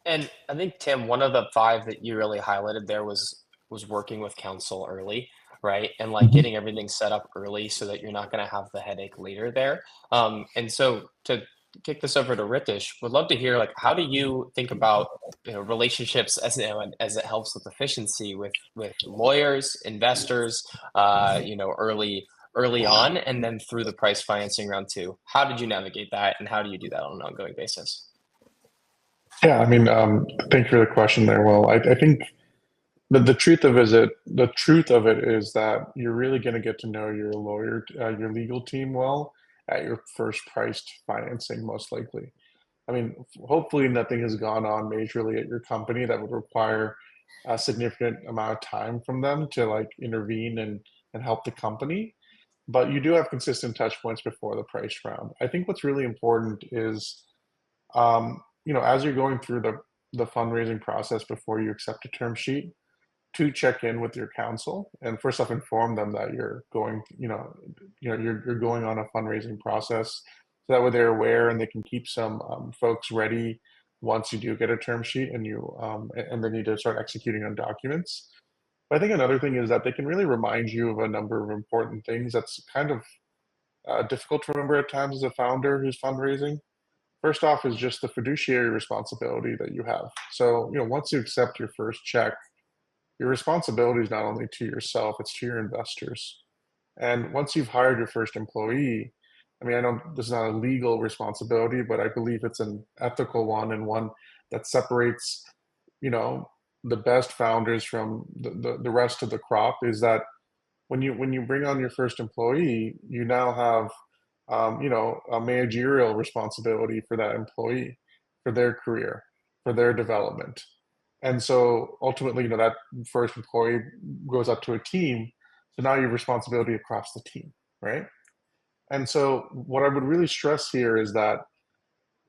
And I think Tim, one of the five that you really highlighted there was working with counsel early, right? And like Mhm. getting everything set up early so that you're not going to have the headache later there. And so to kick this over to Ritish, would love to hear like how do you think about relationships as as it helps with efficiency with lawyers, investors, early on, and then through the price financing round too. How did you navigate that, and how do you do that on an ongoing basis? Yeah, I mean, thank you for the question there. Well, I think the truth of it is that you're really going to get to know your your legal team well at your first priced financing, most likely. I mean, hopefully nothing has gone on majorly at your company that would require a significant amount of time from them to like intervene and help the company. But you do have consistent touch points before the price round. I think what's really important is, as you're going through the fundraising process before you accept a term sheet, to check in with your counsel and first off inform them that you're going, you're going on a fundraising process, so that way they're aware and they can keep some folks ready once you do get a term sheet and and they need to start executing on documents. But I think another thing is that they can really remind you of a number of important things that's kind of difficult to remember at times as a founder who's fundraising. First off is just the fiduciary responsibility that you have. So, once you accept your first check, your responsibility is not only to yourself, it's to your investors. And once you've hired your first employee, I mean, I know this is not a legal responsibility, but I believe it's an ethical one and one that separates, you know, the best founders from the rest of the crop is that when you bring on your first employee, you now have a managerial responsibility for that employee, for their career, for their development. And so ultimately, that first employee goes up to a team. So now you have responsibility across the team, right? And so what I would really stress here is that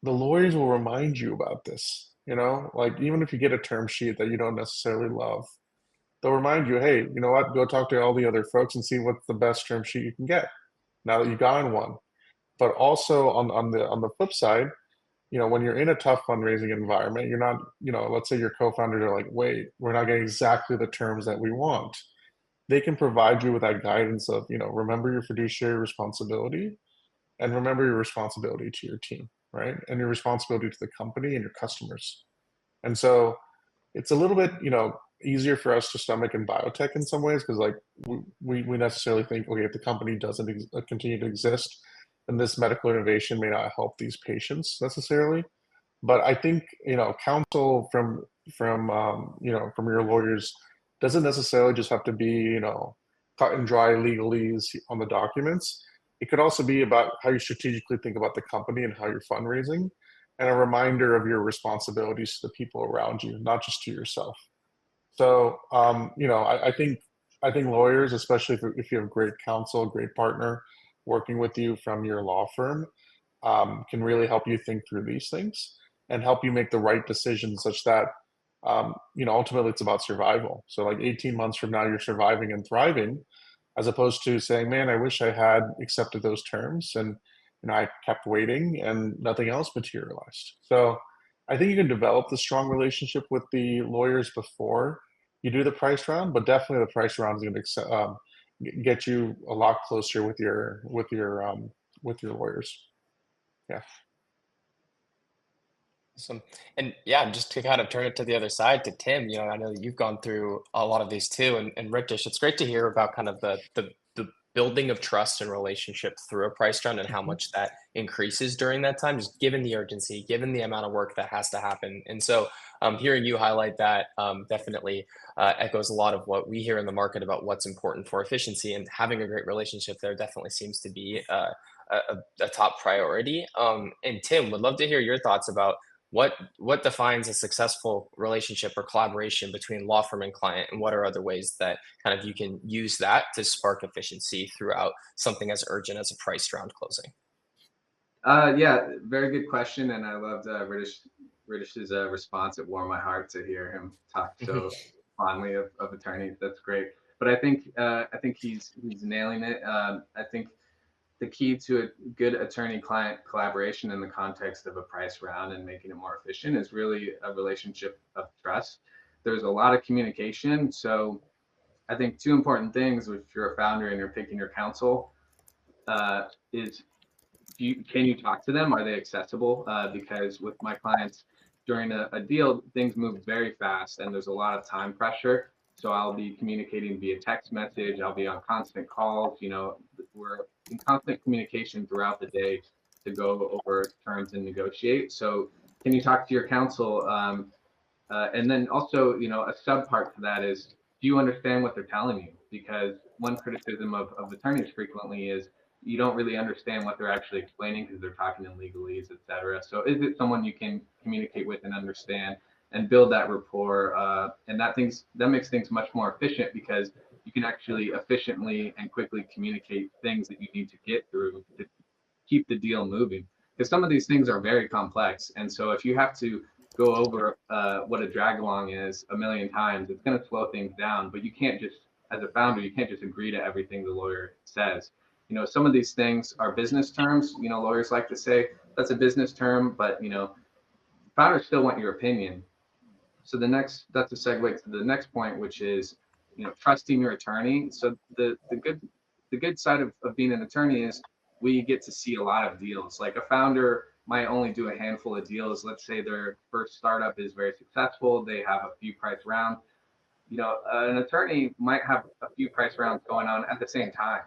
the lawyers will remind you about this, like even if you get a term sheet that you don't necessarily love, they'll remind you, hey, you know what, go talk to all the other folks and see what's the best term sheet you can get now that you've gotten one. But also on the flip side, when you're in a tough fundraising environment, you're not, let's say your co-founders are like, wait, we're not getting exactly the terms that we want. They can provide you with that guidance of, remember your fiduciary responsibility and remember your responsibility to your team, right? And your responsibility to the company and your customers. And so it's a little bit, easier for us to stomach in biotech in some ways because like we necessarily think, okay, if the company doesn't continue to exist, then this medical innovation may not help these patients necessarily. But I think counsel from your lawyers doesn't necessarily just have to be cut and dry legalese on the documents. It could also be about how you strategically think about the company and how you're fundraising, and a reminder of your responsibilities to the people around you, not just to yourself. So I think lawyers, especially if you have great counsel, great partner working with you from your law firm, can really help you think through these things and help you make the right decisions such that ultimately it's about survival. So like 18 months from now you're surviving and thriving, as opposed to saying, man, I wish I had accepted those terms and I kept waiting and nothing else materialized. So I think you can develop the strong relationship with the lawyers before you do the price round, but definitely the price round is going to get you a lot closer with your lawyers. Yeah. Awesome. And yeah, just to kind of turn it to the other side to Tim, I know that you've gone through a lot of these too. And Ritish, it's great to hear about kind of the building of trust and relationship through a price round and how Mhm. much that increases during that time, just given the urgency, given the amount of work that has to happen. And so hearing you highlight that definitely echoes a lot of what we hear in the market about what's important for efficiency, and having a great relationship there definitely seems to be a top priority. And Tim, would love to hear your thoughts about what defines a successful relationship or collaboration between law firm and client, and what are other ways that kind of you can use that to spark efficiency throughout something as urgent as a price round closing? Yeah, very good question, and I loved Ritish's response. It warmed my heart to hear him talk so fondly of attorneys. That's great. But I think he's nailing it. I think the key to a good attorney-client collaboration in the context of a price round and making it more efficient is really a relationship of trust. There's a lot of communication. So I think two important things if you're a founder and you're picking your counsel is can you talk to them? Are they accessible? Because with my clients during a deal, things move very fast and there's a lot of time pressure. So I'll be communicating via text message. I'll be on constant calls. We're in constant communication throughout the day to go over terms and negotiate. So can you talk to your counsel? And then also, a sub part to that is, do you understand what they're telling you? Because one criticism of attorneys frequently is you don't really understand what they're actually explaining because they're talking in legalese, et cetera. So is it someone you can communicate with and understand and build that rapport? And that makes things much more efficient because you can actually efficiently and quickly communicate things that you need to get through to keep the deal moving. Because some of these things are very complex. And so if you have to go over what a drag along is a million times, it's going to slow things down. But you can't just, as a founder, you can't just agree to everything the lawyer says. Some of these things are business terms. Lawyers like to say that's a business term, but founders still want your opinion. So that's a segue to the next point, which is trusting your attorney. So the good side of being an attorney is we get to see a lot of deals. Like a founder might only do a handful of deals. Let's say their first startup is very successful. They have a few price rounds. An attorney might have a few price rounds going on at the same time.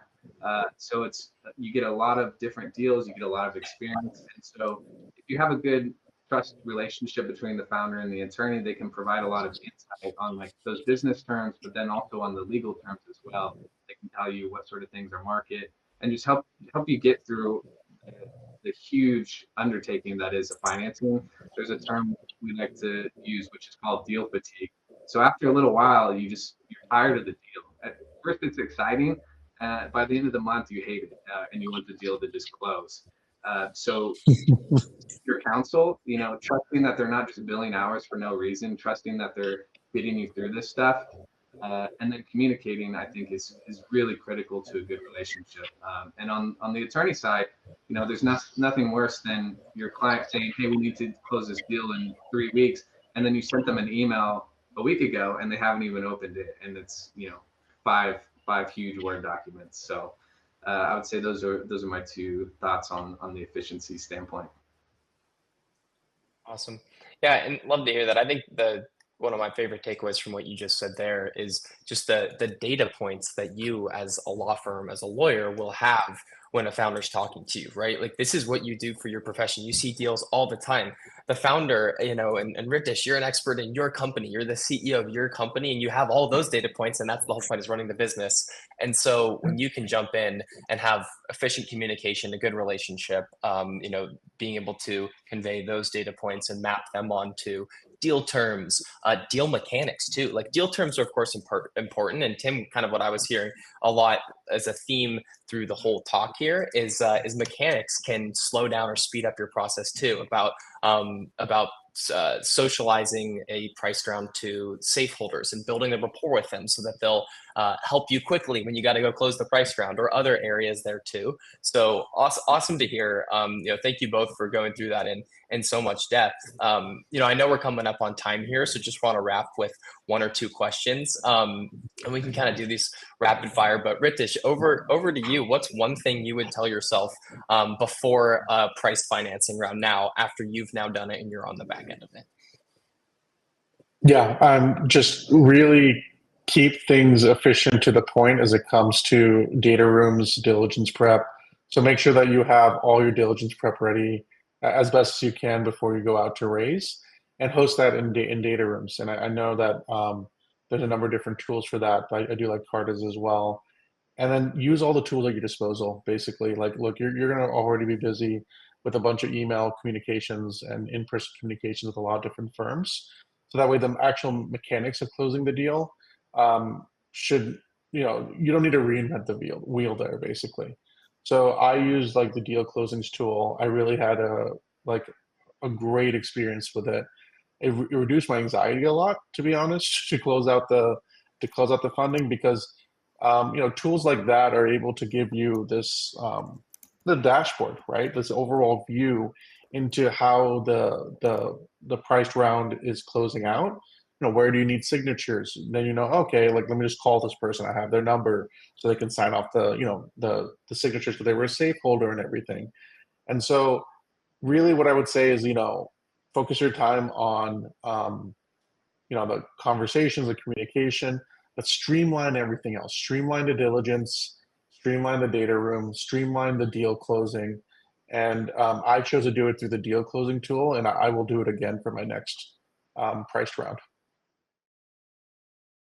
So you get a lot of different deals, you get a lot of experience. And so if you have a good trust relationship between the founder and the attorney, they can provide a lot of insight on like those business terms, but then also on the legal terms as well. They can tell you what sort of things are market and just help you get through the huge undertaking that is a financing. There's a term we like to use, which is called deal fatigue. So after a little while, you're tired of the deal. At first, it's exciting. By the end of the month, you hate it and you want the deal to just close. So your counsel, trusting that they're not just billing hours for no reason, trusting that they're getting you through this stuff, and then communicating, I think, is really critical to a good relationship. And on the attorney side, there's nothing worse than your client saying, hey, we need to close this deal in 3 weeks. And then you sent them an email a week ago and they haven't even opened it. And it's, five huge Word documents. So I would say those are my two thoughts on the efficiency standpoint. Awesome. Yeah, and love to hear that. I think one of my favorite takeaways from what you just said there is just the data points that you as a law firm, as a lawyer, will have when a founder's talking to you, right? Like this is what you do for your profession. You see deals all the time. The founder, and Ritish, you're an expert in your company. You're the CEO of your company and you have all those data points, and that's the whole point, is running the business. And so when you can jump in and have efficient communication, a good relationship, being able to convey those data points and map them onto deal terms, deal mechanics too. Like deal terms are of course important, and Tim, kind of what I was hearing a lot as a theme through the whole talk here is mechanics can slow down or speed up your process too. About socializing a price round to safe holders and building a rapport with them so that they'll help you quickly when you got to go close the price round, or other areas there too. So awesome to hear. Thank you both for going through that in so much depth. I know we're coming up on time here, so just want to wrap with one or two questions, and we can kind of do these rapid fire. But Ritish, over to you. What's one thing you would tell yourself before a price financing round now, after you've now done it and you're on the back end of it? Yeah, just really keep things efficient to the point as it comes to data rooms, diligence prep. So make sure that you have all your diligence prep ready as best as you can before you go out to raise, and host that in data rooms. And I know that there's a number of different tools for that, but I do like Cartas as well. And then use all the tools at your disposal, basically. Like, look, you're going to already be busy with a bunch of email communications and in-person communications with a lot of different firms. So that way the actual mechanics of closing the deal should, you don't need to reinvent the wheel there, basically. So I used like the deal closings tool. I really had a great experience with it. It reduced my anxiety a lot, to be honest, to close out the funding, because tools like that are able to give you this the dashboard, right? This overall view into how the priced round is closing out. You know, where do you need signatures? Then you know, okay, like let me just call this person. I have their number, so they can sign off the, you know, the signatures because they were a safe holder and everything. And so, really, what I would say is, you know, focus your time on, you know, the conversations, the communication, but streamline everything else. Streamline the diligence, streamline the data room, streamline the deal closing. And I chose to do it through the deal closing tool, and I will do it again for my next priced round.